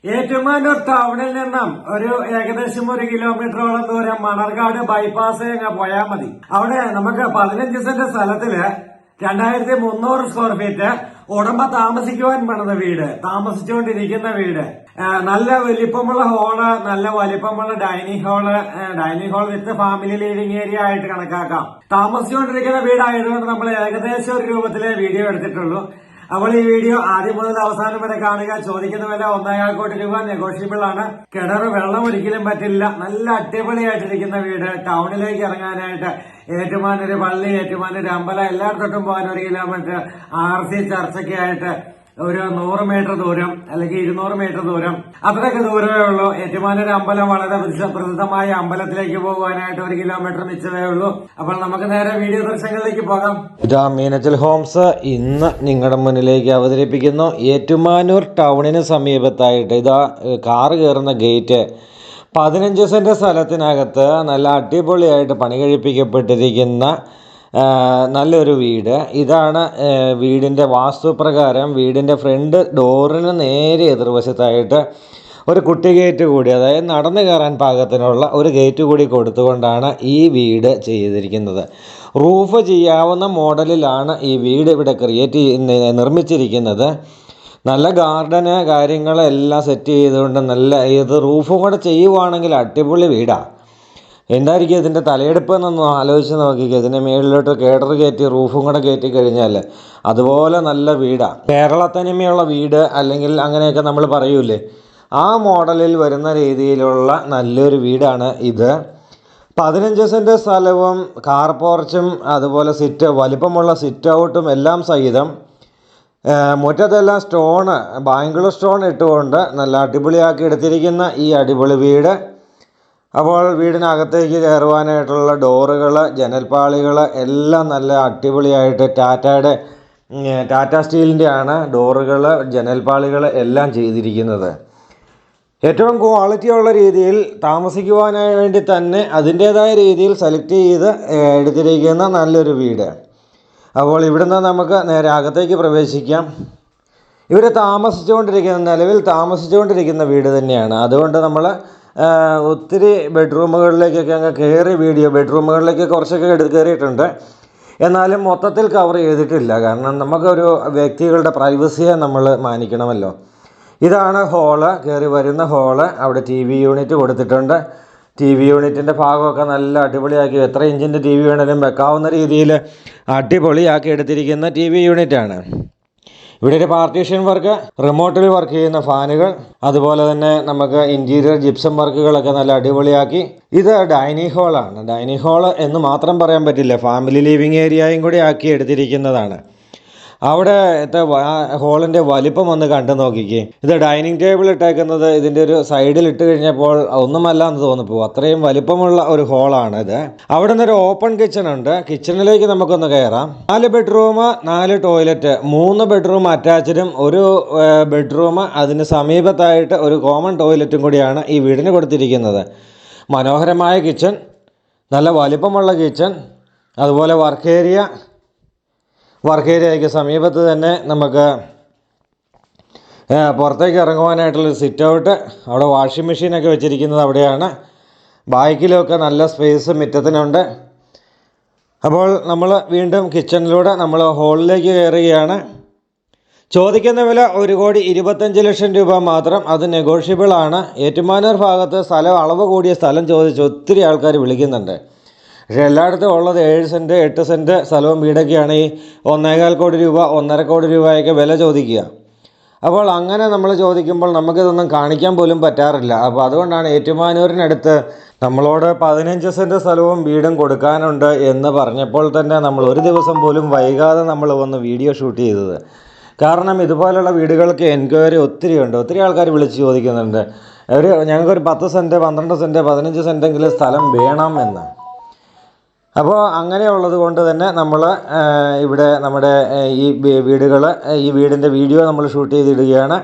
ഏറ്റുമാനൂർ ടൗണിൽ നിന്നും ഏകദേശം 1 കിലോമീറ്ററോളം ദൂരം മണർകാട് ബൈപ്പാസ് പോയാൽ മതി. അവിടെ നമുക്ക് 15 സെന്റ് സ്ഥലത്തില് 2300 സ്ക്വയർ ഫീറ്റ് ഉടമ താമസിക്കുവാൻ പണിത വീട്, താമസിച്ചുകൊണ്ടിരിക്കുന്ന വീട്. നല്ല വലിപ്പമുള്ള ഹോള്, നല്ല വലിപ്പമുള്ള dining hall with family living area ആയിട്ട് കണക്കാക്കാം. താമസിച്ചുകൊണ്ടിരിക്കുന്ന വീടായതുകൊണ്ട് നമ്മൾ ഏകദേശം ഒരു രൂപത്തിലെ വീഡിയോ എടുത്തിട്ടുള്ളൂ. അപ്പോൾ ഈ വീഡിയോ ആദ്യം മുതൽ അവസാനം വരെ കാണുക. ചോദിക്കുന്ന വില 1.25 കോടി രൂപ, നെഗോഷ്യബിൾ ആണ്. കിണറ് വെള്ളം ഒരിക്കലും പറ്റില്ല. നല്ല അടിപൊളിയായിട്ടിരിക്കുന്ന വീട്. ടൗണിലേക്ക് ഇറങ്ങാനായിട്ട് ഏറ്റുമാനൂര് പള്ളി, ഏറ്റുമാനൂര് അമ്പലം എല്ലായിടത്തോട്ടും പോകാൻ 1 കിലോമീറ്റർ, RC ചർച്ചയ്ക്ക് ആയിട്ട് ഒരു 100 മീറ്റർ ദൂരം അല്ലെങ്കിൽ 200 മീറ്റർ ദൂരം, അത്രയൊക്കെ ദൂരമേ ഉള്ളൂ. ഏറ്റുമാനൂർ അമ്പലം വളരെ പ്രസിദ്ധമായ അമ്പലത്തിലേക്ക് പോകുവാനായിട്ട് 1 കിലോമീറ്റർ മിച്ചമേ ഉള്ളൂ. അപ്പോൾ നമുക്ക് നേരെ വീഡിയോ ദൃശ്യങ്ങളിലേക്ക് പോകാം. ഇതാ മീനച്ചൽ ഹോംസ് ഇന്ന് നിങ്ങളുടെ മുന്നിലേക്ക് അവതരിപ്പിക്കുന്നു. ഏറ്റുമാനൂർ ടൗണിന് സമീപത്തായിട്ട് ഇതാ കാറ് കയറുന്ന ഗേറ്റ്, 15 സെന്റ് സ്ഥലത്തിനകത്ത് നല്ല അടിപൊളിയായിട്ട് പണി കഴിപ്പിക്കപ്പെട്ടിരിക്കുന്ന നല്ലൊരു വീട്. ഇതാണ് വീടിൻ്റെ വാസ്തുപ്രകാരം. വീടിൻ്റെ ഫ്രണ്ട് ഡോറിന് നേരെ എതിർവശത്തായിട്ട് ഒരു കുട്ടി ഗേറ്റ് കൂടി, അതായത് നടന്നു കയറാൻ പാകത്തിനുള്ള ഒരു ഗേറ്റ് കൂടി കൊടുത്തുകൊണ്ടാണ് ഈ വീട് ചെയ്തിരിക്കുന്നത്. റൂഫ് ചെയ്യാവുന്ന മോഡലിലാണ് ഈ വീട് ഇവിടെ നിർമ്മിച്ചിരിക്കുന്നത്. നല്ല ഗാർഡന് കാര്യങ്ങളെല്ലാം സെറ്റ് ചെയ്തുകൊണ്ട് നല്ല ഇത് റൂഫും കൂടെ ചെയ്യുവാണെങ്കിൽ അടിപൊളി വീടാണ്. എന്തായിരിക്കും ഇതിൻ്റെ തലയെടുപ്പ് എന്നൊന്നും ആലോചിച്ച് നോക്കിക്കുക. ഇതിൻ്റെ മേളിലോട്ട് കേഡർ കയറ്റി റൂഫും കൂടെ കയറ്റി കഴിഞ്ഞാൽ അതുപോലെ നല്ല വീടാണ്. കേരളത്തനിമയുള്ള വീട് അല്ലെങ്കിൽ അങ്ങനെയൊക്കെ നമ്മൾ പറയൂലേ, ആ മോഡലിൽ വരുന്ന രീതിയിലുള്ള നല്ലൊരു വീടാണ് ഇത്. 15 സെന്റ് സ്ഥലവും കാർ പോർച്ചും അതുപോലെ വലിപ്പമുള്ള സിറ്റ് ഔട്ടും എല്ലാം സഹിതം. മുറ്റത്തെല്ലാം സ്റ്റോണ്, ബാംഗ്ലൂർ സ്റ്റോൺ ഇട്ടുകൊണ്ട് നല്ല അടിപൊളിയാക്കി എടുത്തിരിക്കുന്ന ഈ അടിപൊളി വീട്. അപ്പോൾ വീടിനകത്തേക്ക് കയറുവാനായിട്ടുള്ള ഡോറുകൾ, ജനൽപ്പാളികൾ എല്ലാം നല്ല അടിപൊളിയായിട്ട് ടാറ്റ സ്റ്റീലിൻ്റെ ആണ് ഡോറുകൾ, ജനൽപ്പാളികൾ എല്ലാം ചെയ്തിരിക്കുന്നത്. ഏറ്റവും ക്വാളിറ്റിയുള്ള രീതിയിൽ താമസിക്കുവാനായി വേണ്ടി തന്നെ അതിൻ്റേതായ രീതിയിൽ സെലക്ട് ചെയ്ത് എടുത്തിരിക്കുന്ന നല്ലൊരു വീട്. അപ്പോൾ ഇവിടുന്ന് നമുക്ക് നേരെ അകത്തേക്ക് പ്രവേശിക്കാം. ഇവർ നിലവിൽ താമസിച്ചുകൊണ്ടിരിക്കുന്ന വീട് തന്നെയാണ്. അതുകൊണ്ട് നമ്മൾ ഒത്തിരി ബെഡ്റൂമുകളിലേക്കൊക്കെ ബെഡ്റൂമുകളിലേക്ക് കുറച്ചൊക്കെ കയറിയിട്ടുണ്ട്. എന്നാലും മൊത്തത്തിൽ കവർ ചെയ്തിട്ടില്ല. കാരണം നമുക്കൊരു വ്യക്തികളുടെ പ്രൈവസിയെ നമ്മൾ മാനിക്കണമല്ലോ. ഇതാണ് ഹോള്, കയറി വരുന്ന ഹോള്. അവിടെ TV യൂണിറ്റ് കൊടുത്തിട്ടുണ്ട്. TV യൂണിറ്റിൻ്റെ ഭാഗമൊക്കെ നല്ല അടിപൊളിയാക്കി, എത്ര ഇഞ്ചിൻ്റെ TV വേണമെങ്കിലും വെക്കാവുന്ന രീതിയിൽ അടിപൊളിയാക്കി എടുത്തിരിക്കുന്ന TV യൂണിറ്റാണ്. ഇവിടെ ഒരു പാർട്ടീഷൻ വർക്ക്, റിമോട്ടിൽ വർക്ക് ചെയ്യുന്ന ഫാനുകൾ, അതുപോലെ തന്നെ നമുക്ക് ഇൻറ്റീരിയർ ജിപ്സം വർക്കുകളൊക്കെ നല്ല അടിപൊളിയാക്കി. ഇത് ഡൈനിങ് ഹാളാണ്. ഡൈനിങ് ഹാൾ എന്ന് മാത്രം പറയാൻ പറ്റില്ല, ഫാമിലി ലിവിങ് ഏരിയയും കൂടി ആക്കി എടുത്തിരിക്കുന്നതാണ്. അവിടെ ഹോളിൻ്റെ വലിപ്പം ഒന്ന് കണ്ടു നോക്കിക്കേ. ഇത് ഡൈനിങ് ടേബിൾ ഇട്ടേക്കുന്നത് ഇതിൻ്റെ ഒരു സൈഡിൽ ഇട്ട് കഴിഞ്ഞപ്പോൾ ഒന്നുമല്ല എന്ന് തോന്നിപ്പോകും. അത്രയും വലിപ്പമുള്ള ഒരു ഹോളാണ് ഇത്. അവിടെ നിന്നൊരു ഓപ്പൺ കിച്ചൺ ഉണ്ട്. കിച്ചണിലേക്ക് നമുക്കൊന്ന് കയറാം. 4 ബെഡ്റൂം, 4 ടോയ്ലറ്റ്, 3 ബെഡ്റൂം അറ്റാച്ച്ഡും 1 ബെഡ്റൂം അതിന് സമീപത്തായിട്ട് ഒരു കോമൺ ടോയ്ലറ്റും കൂടിയാണ് ഈ വീടിന് കൊടുത്തിരിക്കുന്നത്. മനോഹരമായ കിച്ചൺ, നല്ല വലിപ്പമുള്ള കിച്ചൺ, അതുപോലെ വർക്ക് ഏരിയയ്ക്ക് സമീപത്ത് തന്നെ നമുക്ക് പുറത്തേക്ക് ഇറങ്ങുവാനായിട്ടുള്ളൊരു സിറ്റ് ഔട്ട്. അവിടെ വാഷിംഗ് മെഷീനൊക്കെ വെച്ചിരിക്കുന്നത് അവിടെയാണ്. ബാക്കിലൊക്കെ നല്ല സ്പേസ് മുറ്റത്തിനുണ്ട്. അപ്പോൾ നമ്മൾ വീണ്ടും കിച്ചണിലൂടെ നമ്മൾ ഹോളിലേക്ക് കയറുകയാണ്. ചോദിക്കുന്ന വില 1,25,00,000 രൂപ മാത്രം. അത് നെഗോഷ്യബിൾ ആണ്. ഏറ്റുമാനൂർ ഭാഗത്ത് അളവ് കൂടിയ സ്ഥലം ചോദിച്ച് ഒത്തിരി ആൾക്കാർ വിളിക്കുന്നുണ്ട്. പക്ഷേ എല്ലായിടത്തും ഉള്ളത് 7 സെൻറ്റ് 8 സെൻറ്റ് സ്ഥലവും വീടൊക്കെയാണ് ഈ 1.25 കോടി രൂപ 1.5 കോടി രൂപയൊക്കെ വില ചോദിക്കുക. അപ്പോൾ അങ്ങനെ നമ്മൾ ചോദിക്കുമ്പോൾ നമുക്കിതൊന്നും കാണിക്കാൻ പോലും പറ്റാറില്ല. അപ്പോൾ അതുകൊണ്ടാണ് ഏറ്റുമാനൂരിനടുത്ത് നമ്മളോട് 15 സെൻറ്റ് സ്ഥലവും വീടും കൊടുക്കാനുണ്ട് എന്ന് പറഞ്ഞപ്പോൾ തന്നെ നമ്മൾ ഒരു ദിവസം പോലും വൈകാതെ നമ്മൾ വന്ന് വീഡിയോ ഷൂട്ട് ചെയ്തത്. കാരണം ഇതുപോലുള്ള വീടുകൾക്ക് എൻക്വയറി ഒത്തിരി ഉണ്ട്. ഒത്തിരി ആൾക്കാർ വിളിച്ച് ചോദിക്കുന്നുണ്ട്, ഞങ്ങൾക്കൊരു 10 സെൻറ്റ് 12 സെൻറ്റ് 15 സെൻറ്റെങ്കിലും സ്ഥലം വേണം എന്ന്. അപ്പോൾ അങ്ങനെയുള്ളത് കൊണ്ട് തന്നെ നമ്മൾ ഇവിടെ നമ്മുടെ ഈ വീടിൻ്റെ വീഡിയോ നമ്മൾ ഷൂട്ട് ചെയ്തിടുകയാണ്.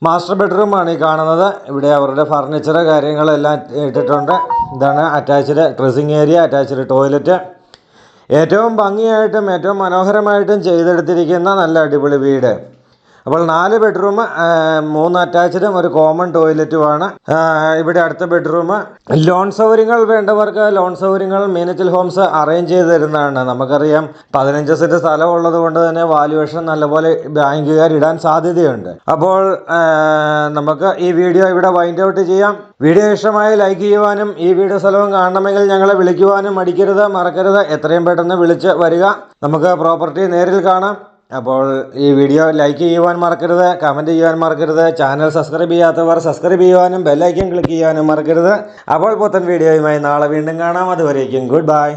മാസ്റ്റർ ബെഡ്റൂമാണ് ഈ കാണുന്നത്. ഇവിടെ അവരുടെ ഫർണിച്ചർ കാര്യങ്ങളെല്ലാം ഇട്ടിട്ടുണ്ട്. ഇതാണ് attached dressing area, attached toilet. ഏറ്റവും ഭംഗിയായിട്ടും ഏറ്റവും മനോഹരമായിട്ടും ചെയ്തെടുത്തിരിക്കുന്ന നല്ല അടിപൊളി വീട്. അപ്പോൾ 4 ബെഡ്റൂം, 3 അറ്റാച്ച്ഡും ഒരു കോമൺ ടോയ്ലറ്റുമാണ്. ഇവിടെ അടുത്ത ബെഡ്റൂം. ലോൺ സൗകര്യങ്ങൾ വേണ്ടവർക്ക് ലോൺ സൗകര്യങ്ങൾ മീനച്ചിൽ ഹോംസ് അറേഞ്ച് ചെയ്ത് തരുന്നതാണ്. നമുക്കറിയാം 15 സെന്റ് സ്ഥലം ഉള്ളത് കൊണ്ട് തന്നെ വാല്യുവേഷൻ നല്ലപോലെ ബാങ്കുകാർ ഇടാൻ സാധ്യതയുണ്ട്. അപ്പോൾ നമുക്ക് ഈ വീഡിയോ ഇവിടെ വൈൻഡ് ഔട്ട് ചെയ്യാം. വീഡിയോ ഇഷ്ടമായി ലൈക്ക് ചെയ്യുവാനും ഈ വീഡിയോ സ്ഥലവും കാണണമെങ്കിൽ ഞങ്ങളെ വിളിക്കുവാനും മറക്കരുത്. എത്രയും പെട്ടെന്ന് വിളിച്ച് വരിക, നമുക്ക് പ്രോപ്പർട്ടി നേരിൽ കാണാം. അപ്പോൾ ഈ വീഡിയോ ലൈക്ക് ചെയ്യുവാൻ മറക്കരുത്, കമൻറ്റ് ചെയ്യുവാൻ മറക്കരുത്. ചാനൽ സബ്സ്ക്രൈബ് ചെയ്യാത്തവർ സബ്സ്ക്രൈബ് ചെയ്യുവാനും ബെല്ലൈക്കൻ ക്ലിക്ക് ചെയ്യാനും മറക്കരുത്. അപ്പോൾ പുത്തൻ വീഡിയോയുമായി നാളെ വീണ്ടും കാണാം. അതുവരേക്കും ഗുഡ് ബൈ.